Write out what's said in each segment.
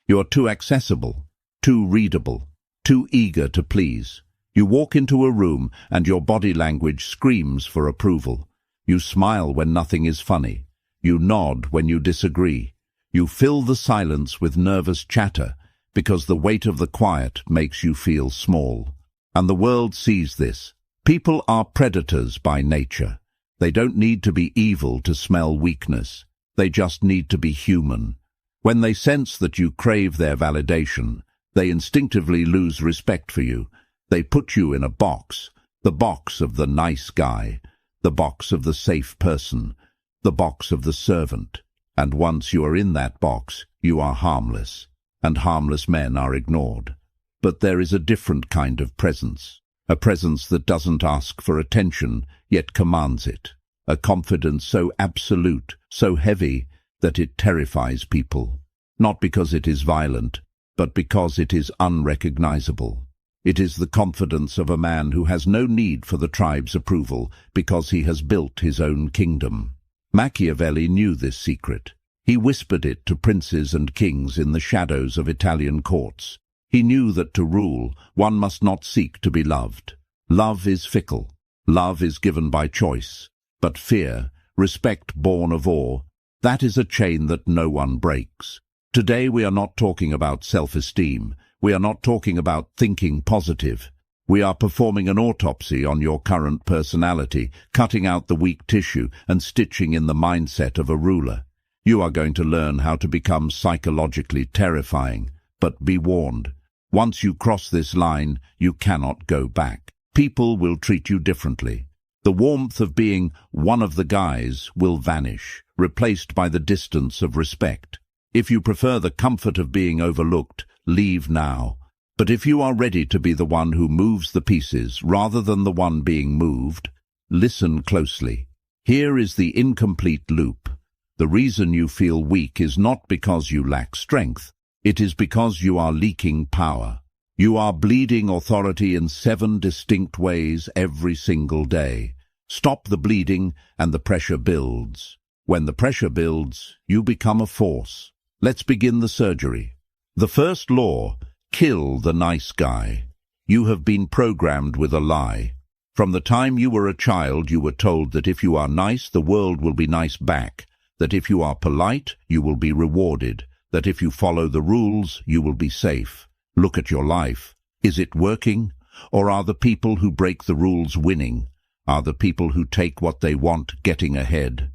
You are too accessible, too readable, too eager to please. You walk into a room and your body language screams for approval. You smile when nothing is funny. You nod when you disagree. You fill the silence with nervous chatter because the weight of the quiet makes you feel small. And the world sees this. People are predators by nature. They don't need to be evil to smell weakness. They just need to be human. When they sense that you crave their validation, they instinctively lose respect for you. They put you in a box, the box of the nice guy, the box of the safe person, the box of the servant. And once you are in that box, you are harmless, and harmless men are ignored. But there is a different kind of presence, a presence that doesn't ask for attention, yet commands it, a confidence so absolute, so heavy, that it terrifies people, not because it is violent, but because it is unrecognizable. It is the confidence of a man who has no need for the tribe's approval because he has built his own kingdom. Machiavelli knew this secret. He whispered it to princes and kings in the shadows of Italian courts. He knew that to rule, one must not seek to be loved. Love is fickle. Love is given by choice. But fear, respect born of awe, that is a chain that no one breaks. Today we are not talking about self-esteem. We are not talking about thinking positive. We are performing an autopsy on your current personality, cutting out the weak tissue and stitching in the mindset of a ruler. You are going to learn how to become psychologically terrifying. But be warned, once you cross this line, you cannot go back. People will treat you differently. The warmth of being one of the guys will vanish, replaced by the distance of respect. If you prefer the comfort of being overlooked, leave now. But if you are ready to be the one who moves the pieces rather than the one being moved, listen closely. Here is the incomplete loop. The reason you feel weak is not because you lack strength. It is because you are leaking power. You are bleeding authority in 7 distinct ways every single day. Stop the bleeding and the pressure builds. When the pressure builds, you become a force. Let's begin the surgery. The first law, kill the nice guy. You have been programmed with a lie. From the time you were a child, you were told that if you are nice, the world will be nice back, that if you are polite, you will be rewarded, that if you follow the rules, you will be safe. Look at your life. Is it working? Or are the people who break the rules winning? Are the people who take what they want getting ahead?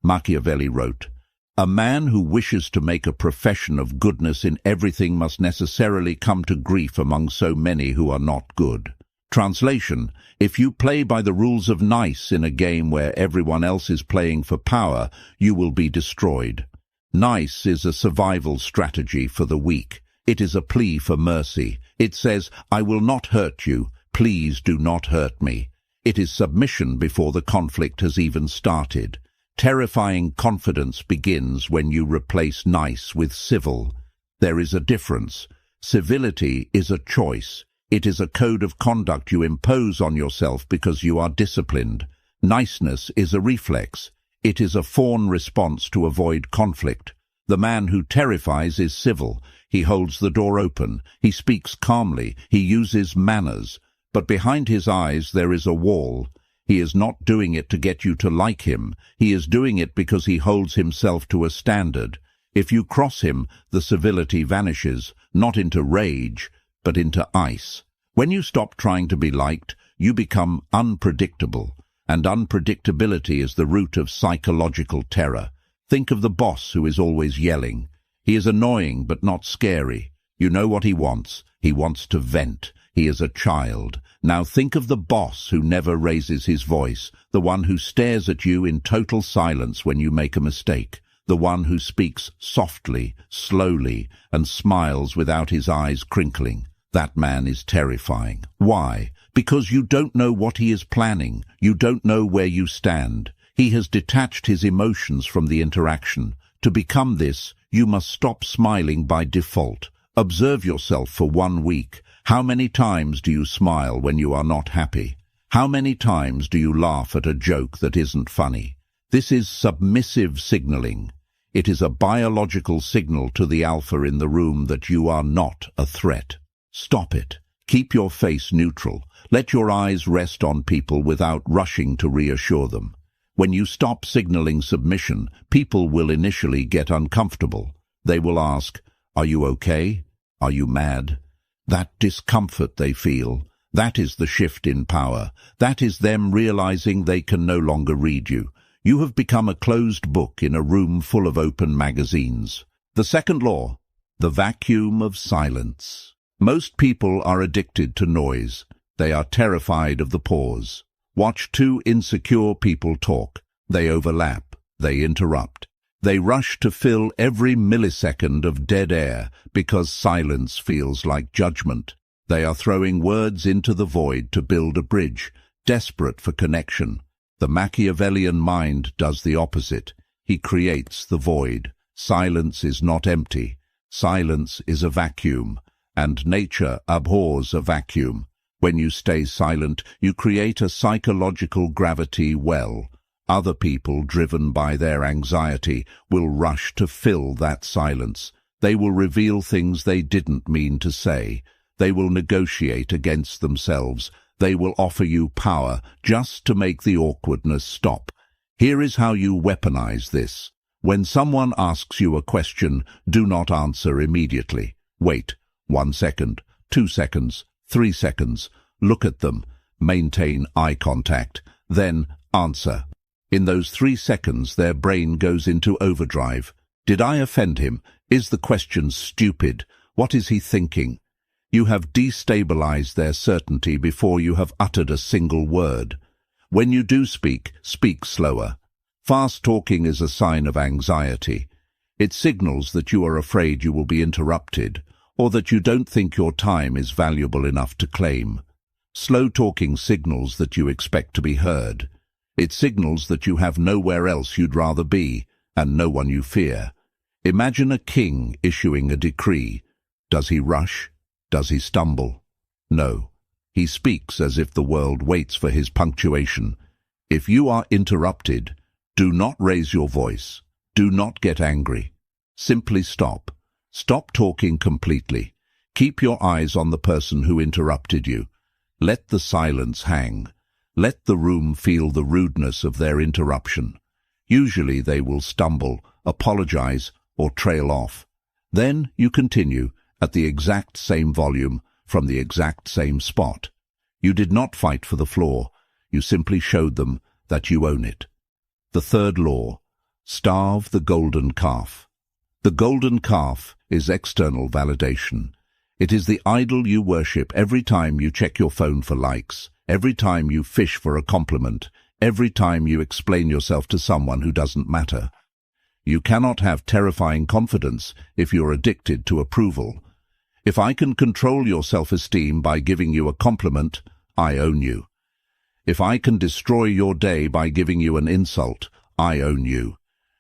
Machiavelli wrote, "A man who wishes to make a profession of goodness in everything must necessarily come to grief among so many who are not good." Translation: if you play by the rules of nice in a game where everyone else is playing for power, you will be destroyed. Nice is a survival strategy for the weak. It is a plea for mercy. It says, "I will not hurt you. Please do not hurt me." It is submission before the conflict has even started. Terrifying confidence begins when you replace nice with civil. There is a difference. Civility is a choice. It is a code of conduct you impose on yourself because you are disciplined. Niceness is a reflex. It is a fawn response to avoid conflict. The man who terrifies is civil. He holds the door open. He speaks calmly. He uses manners. But behind his eyes there is a wall. He is not doing it to get you to like him. He is doing it because he holds himself to a standard. If you cross him, the civility vanishes, not into rage, but into ice. When you stop trying to be liked, you become unpredictable. And unpredictability is the root of psychological terror. Think of the boss who is always yelling. He is annoying but not scary. You know what he wants. He wants to vent. He is a child. Now think of the boss who never raises his voice, the one who stares at you in total silence when you make a mistake, the one who speaks softly, slowly, and smiles without his eyes crinkling. That man is terrifying. Why? Because you don't know what he is planning. You don't know where you stand. He has detached his emotions from the interaction. To become this, you must stop smiling by default. Observe yourself for 1 week. How many times do you smile when you are not happy? How many times do you laugh at a joke that isn't funny? This is submissive signaling. It is a biological signal to the alpha in the room that you are not a threat. Stop it. Keep your face neutral. Let your eyes rest on people without rushing to reassure them. When you stop signaling submission, people will initially get uncomfortable. They will ask, "Are you okay? Are you mad?" That discomfort they feel, that is the shift in power. That is them realizing they can no longer read you. You have become a closed book in a room full of open magazines. The second law, the vacuum of silence. Most people are addicted to noise. They are terrified of the pause. Watch two insecure people talk. They overlap. They interrupt. They rush to fill every millisecond of dead air because silence feels like judgment. They are throwing words into the void to build a bridge, desperate for connection. The Machiavellian mind does the opposite. He creates the void. Silence is not empty. Silence is a vacuum, and nature abhors a vacuum. When you stay silent, you create a psychological gravity well. Other people, driven by their anxiety, will rush to fill that silence. They will reveal things they didn't mean to say. They will negotiate against themselves. They will offer you power just to make the awkwardness stop. Here is how you weaponize this. When someone asks you a question, do not answer immediately. Wait 1 second, 2 seconds, 3 seconds. Look at them. Maintain eye contact. Then answer. In those 3 seconds, their brain goes into overdrive. Did I offend him? Is the question stupid? What is he thinking? You have destabilized their certainty before you have uttered a single word. When you do speak, speak slower. Fast talking is a sign of anxiety. It signals that you are afraid you will be interrupted, or that you don't think your time is valuable enough to claim. Slow talking signals that you expect to be heard. It signals that you have nowhere else you'd rather be, and no one you fear. Imagine a king issuing a decree. Does he rush? Does he stumble? No. He speaks as if the world waits for his punctuation. If you are interrupted, do not raise your voice. Do not get angry. Simply stop. Stop talking completely. Keep your eyes on the person who interrupted you. Let the silence hang. Let the room feel the rudeness of their interruption. Usually they will stumble, apologize, or trail off. Then you continue at the exact same volume from the exact same spot. You did not fight for the floor. You simply showed them that you own it. The third law, starve the golden calf. The golden calf is external validation. It is the idol you worship every time you check your phone for likes, every time you fish for a compliment, every time you explain yourself to someone who doesn't matter. You cannot have terrifying confidence if you're addicted to approval. If I can control your self-esteem by giving you a compliment, I own you. If I can destroy your day by giving you an insult, I own you.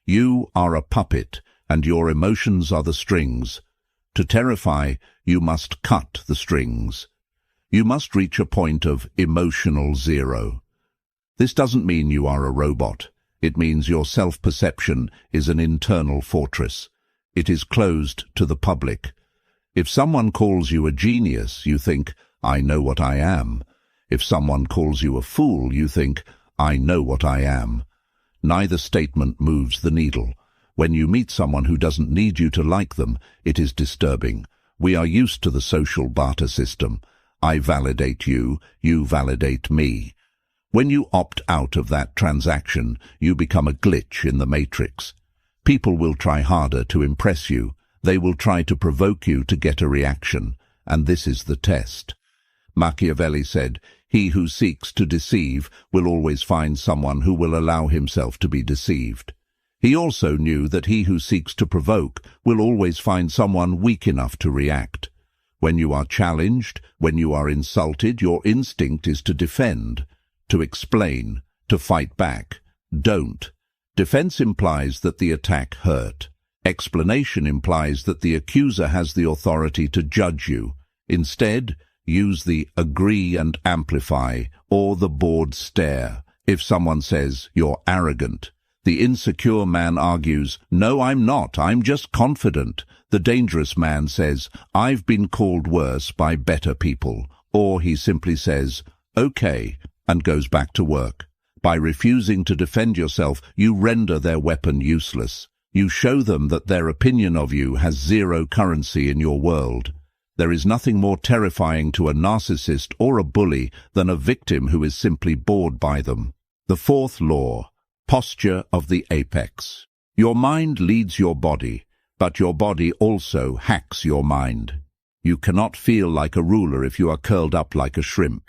You are a puppet, and your emotions are the strings. To terrify, you must cut the strings. You must reach a point of emotional zero. This doesn't mean you are a robot. It means your self-perception is an internal fortress. It is closed to the public. If someone calls you a genius, you think, I know what I am. If someone calls you a fool, you think, I know what I am. Neither statement moves the needle. When you meet someone who doesn't need you to like them, it is disturbing. We are used to the social barter system. I validate you, you validate me. When you opt out of that transaction, you become a glitch in the matrix. People will try harder to impress you. They will try to provoke you to get a reaction, and this is the test. Machiavelli said, he who seeks to deceive will always find someone who will allow himself to be deceived. He also knew that he who seeks to provoke will always find someone weak enough to react. When you are challenged, when you are insulted, your instinct is to defend, to explain, to fight back. Don't. Defense implies that the attack hurt. Explanation implies that the accuser has the authority to judge you. Instead, use the agree and amplify or the bored stare. If someone says, you're arrogant, The insecure man argues, "No, I'm not. I'm just confident." The dangerous man says, "I've been called worse by better people." Or he simply says, "Okay," and goes back to work. By refusing to defend yourself, you render their weapon useless. You show them that their opinion of you has zero currency in your world. There is nothing more terrifying to a narcissist or a bully than a victim who is simply bored by them. The fourth law, posture of the apex. Your mind leads your body, but your body also hacks your mind. You cannot feel like a ruler if you are curled up like a shrimp.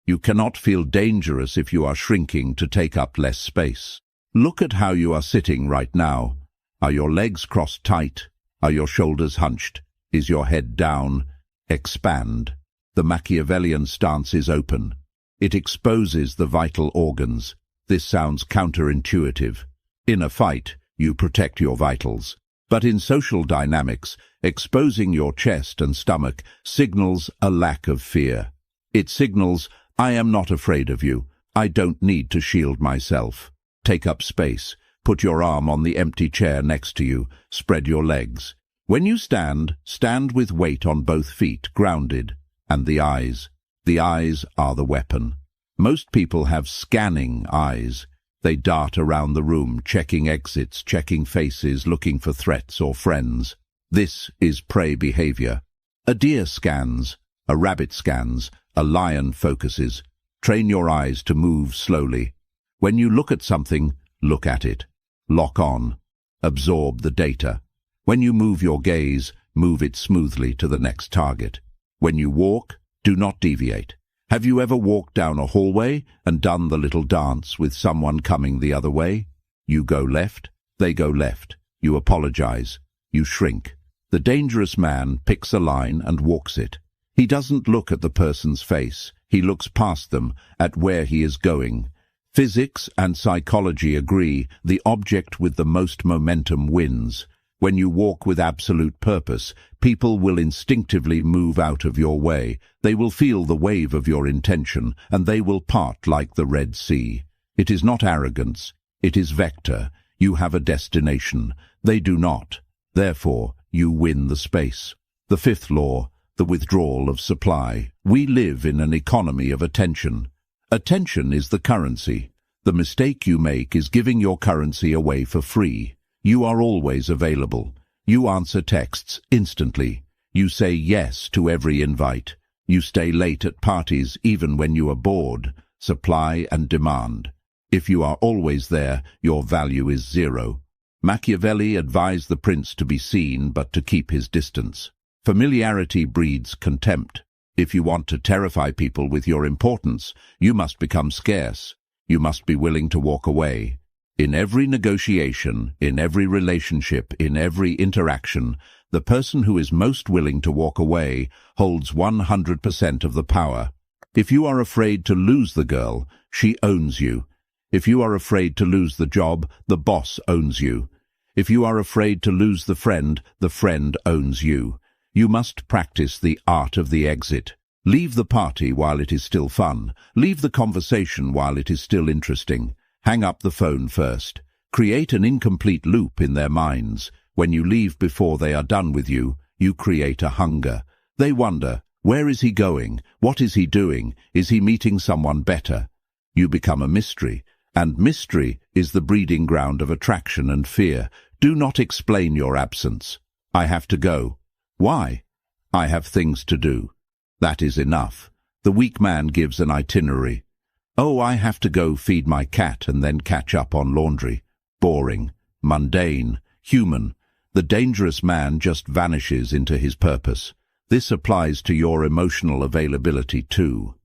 You cannot feel dangerous if you are shrinking to take up less space. Look at how you are sitting right now. Are your legs crossed tight? Are your shoulders hunched? Is your head down? Expand. The Machiavellian stance is open. It exposes the vital organs. This sounds counterintuitive. In a fight, you protect your vitals. But in social dynamics, exposing your chest and stomach signals a lack of fear. It signals, "I am not afraid of you. I don't need to shield myself." Take up space. Put your arm on the empty chair next to you. Spread your legs. When you stand, stand with weight on both feet, grounded. And the eyes. The eyes are the weapon. Most people have scanning eyes. They dart around the room, checking exits, checking faces, looking for threats or friends. This is prey behavior. A deer scans. A rabbit scans. A lion focuses. Train your eyes to move slowly. When you look at something, look at it. Lock on. Absorb the data. When you move your gaze, move it smoothly to the next target. When you walk, do not deviate. Have you ever walked down a hallway and done the little dance with someone coming the other way? You go left, they go left. You apologize. You shrink. The dangerous man picks a line and walks it. He doesn't look at the person's face. He looks past them, at where he is going. Physics and psychology agree, the object with the most momentum wins. When you walk with absolute purpose, people will instinctively move out of your way. They will feel the wave of your intention, and they will part like the Red Sea. It is not arrogance. It is vector. You have a destination. They do not. Therefore, you win the space. The fifth law, the withdrawal of supply. We live in an economy of attention. Attention is the currency. The mistake you make is giving your currency away for free. You are always available. You answer texts instantly. You say yes to every invite. You stay late at parties even when you are bored. Supply and demand. If you are always there, your value is zero. Machiavelli advised the prince to be seen but to keep his distance. Familiarity breeds contempt. If you want to terrify people with your importance, you must become scarce. You must be willing to walk away. In every negotiation, in every relationship, in every interaction, the person who is most willing to walk away holds 100% of the power. If you are afraid to lose the girl, she owns you. If you are afraid to lose the job, the boss owns you. If you are afraid to lose the friend owns you. You must practice the art of the exit. Leave the party while it is still fun. Leave the conversation while it is still interesting. Hang up the phone first. Create an incomplete loop in their minds. When you leave before they are done with you, you create a hunger. They wonder, where is he going? What is he doing? Is he meeting someone better? You become a mystery, and mystery is the breeding ground of attraction and fear. Do not explain your absence. I have to go. Why? I have things to do. That is enough. The weak man gives an itinerary. Oh, I have to go feed my cat and then catch up on laundry. Boring, mundane, human. The dangerous man just vanishes into his purpose. This applies to your emotional availability too.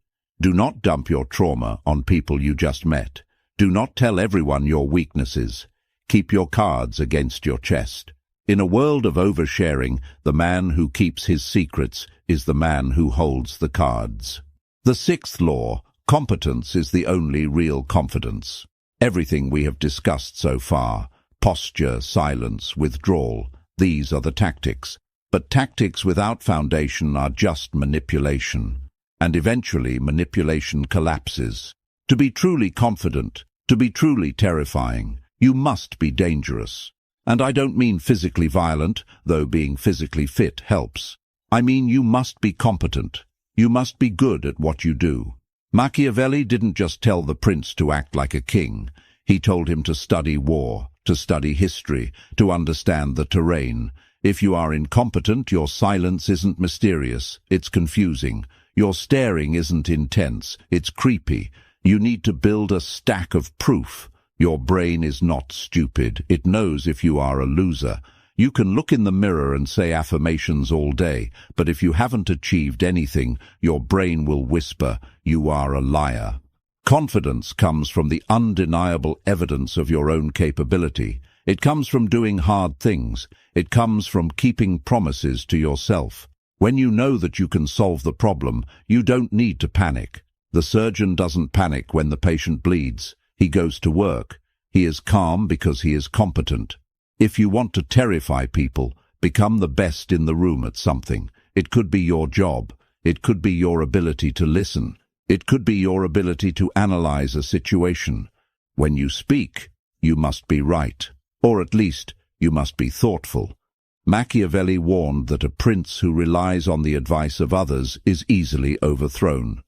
Do not dump your trauma on people you just met. Do not tell everyone your weaknesses. Keep your cards against your chest. In a world of oversharing, the man who keeps his secrets is the man who holds the cards. The sixth law, competence is the only real confidence. Everything we have discussed so far, posture, silence, withdrawal, these are the tactics. But tactics without foundation are just manipulation. And eventually manipulation collapses. To be truly confident, to be truly terrifying, You must be dangerous. And I don't mean physically violent, though being physically fit helps. I mean you must be competent. You must be good at what you do. Machiavelli didn't just tell the prince to act like a king. He told him to study war, to study history, to understand the terrain. If you are incompetent, your silence isn't mysterious, it's confusing. Your staring isn't intense, it's creepy. You need to build a stack of proof. Your brain is not stupid. It knows if you are a loser. You can look in the mirror and say affirmations all day, but if you haven't achieved anything, your brain will whisper, "You are a liar." Confidence comes from the undeniable evidence of your own capability. It comes from doing hard things. It comes from keeping promises to yourself. When you know that you can solve the problem, you don't need to panic. The surgeon doesn't panic when the patient bleeds. He goes to work. He is calm because he is competent. If you want to terrify people, become the best in the room at something. It could be your job. It could be your ability to listen. It could be your ability to analyze a situation. When you speak, you must be right. Or at least, you must be thoughtful. Machiavelli warned that a prince who relies on the advice of others is easily overthrown.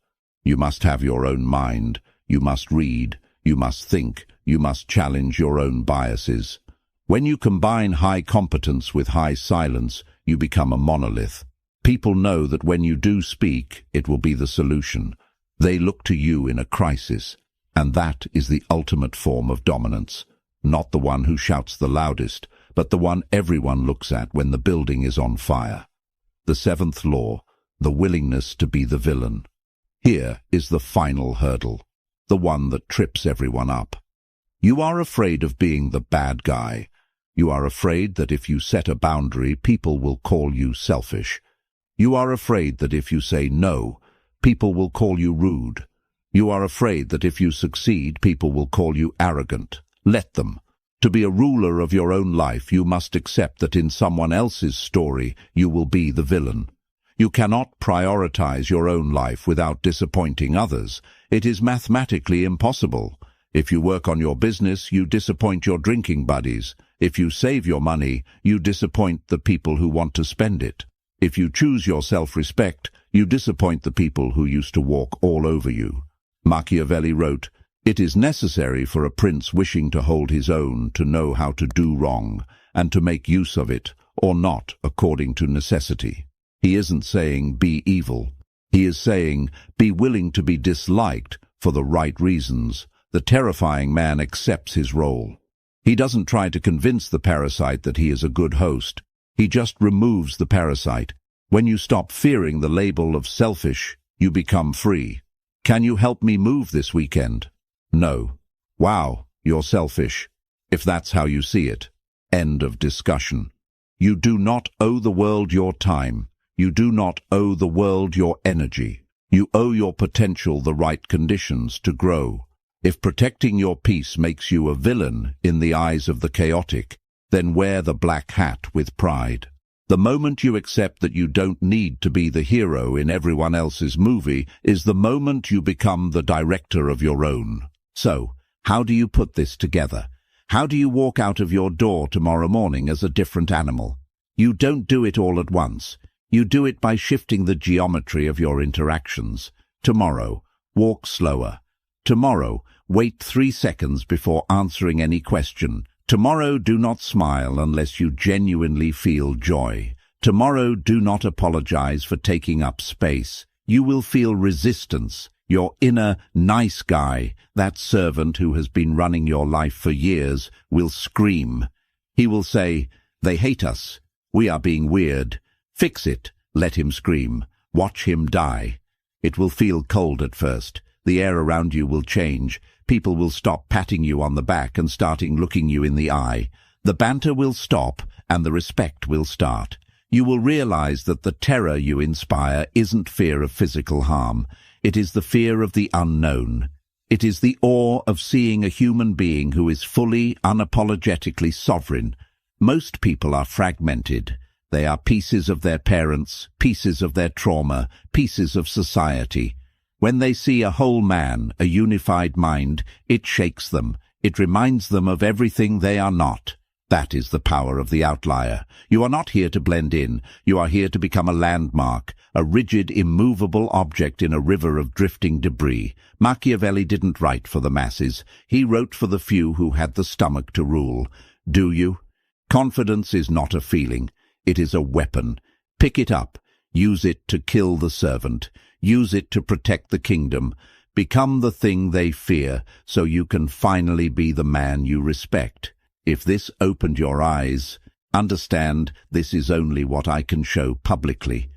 You must have your own mind. You must read. You must think. You must challenge your own biases. When you combine high competence with high silence, you become a monolith. People know that when you do speak, it will be the solution. They look to you in a crisis, and that is the ultimate form of dominance. Not the one who shouts the loudest, but the one everyone looks at when the building is on fire. The seventh law, the willingness to be the villain. Here is the final hurdle, the one that trips everyone up. You are afraid of being the bad guy. You are afraid that if you set a boundary, people will call you selfish. You are afraid that if you say no, people will call you rude. You are afraid that if you succeed, people will call you arrogant. Let them. To be a ruler of your own life, you must accept that in someone else's story, you will be the villain. You cannot prioritize your own life without disappointing others. It is mathematically impossible. If you work on your business, you disappoint your drinking buddies. If you save your money, you disappoint the people who want to spend it. If you choose your self-respect, you disappoint the people who used to walk all over you. Machiavelli wrote, "It is necessary for a prince wishing to hold his own to know how to do wrong, and to make use of it, or not, according to necessity." He isn't saying be evil. He is saying be willing to be disliked for the right reasons. The terrifying man accepts his role. He doesn't try to convince the parasite that he is a good host. He just removes the parasite. When you stop fearing the label of selfish, you become free. Can you help me move this weekend? No. Wow, you're selfish. If that's how you see it. End of discussion. You do not owe the world your time. You do not owe the world your energy. You owe your potential the right conditions to grow. If protecting your peace makes you a villain in the eyes of the chaotic, then wear the black hat with pride. The moment you accept that you don't need to be the hero in everyone else's movie is the moment you become the director of your own. So, how do you put this together? How do you walk out of your door tomorrow morning as a different animal? You don't do it all at once. You do it by shifting the geometry of your interactions. Tomorrow, walk slower. Tomorrow, wait 3 seconds before answering any question. Tomorrow, do not smile unless you genuinely feel joy. Tomorrow, do not apologize for taking up space. You will feel resistance. Your inner nice guy, that servant who has been running your life for years, will scream. He will say, "They hate us. We are being weird. Fix it." Let him scream. Watch him die. It will feel cold at first. The air around you will change. People will stop patting you on the back and starting looking you in the eye. The banter will stop and the respect will start. You will realize that the terror you inspire isn't fear of physical harm. It is the fear of the unknown. It is the awe of seeing a human being who is fully, unapologetically sovereign. Most people are fragmented. They are pieces of their parents, pieces of their trauma, pieces of society. When they see a whole man, a unified mind, it shakes them. It reminds them of everything they are not. That is the power of the outlier. You are not here to blend in. You are here to become a landmark, a rigid, immovable object in a river of drifting debris. Machiavelli didn't write for the masses. He wrote for the few who had the stomach to rule. Do you? Confidence is not a feeling. It is a weapon. Pick it up. Use it to kill the servant. Use it to protect the kingdom. Become the thing they fear, so you can finally be the man you respect. If this opened your eyes, understand this is only what I can show publicly.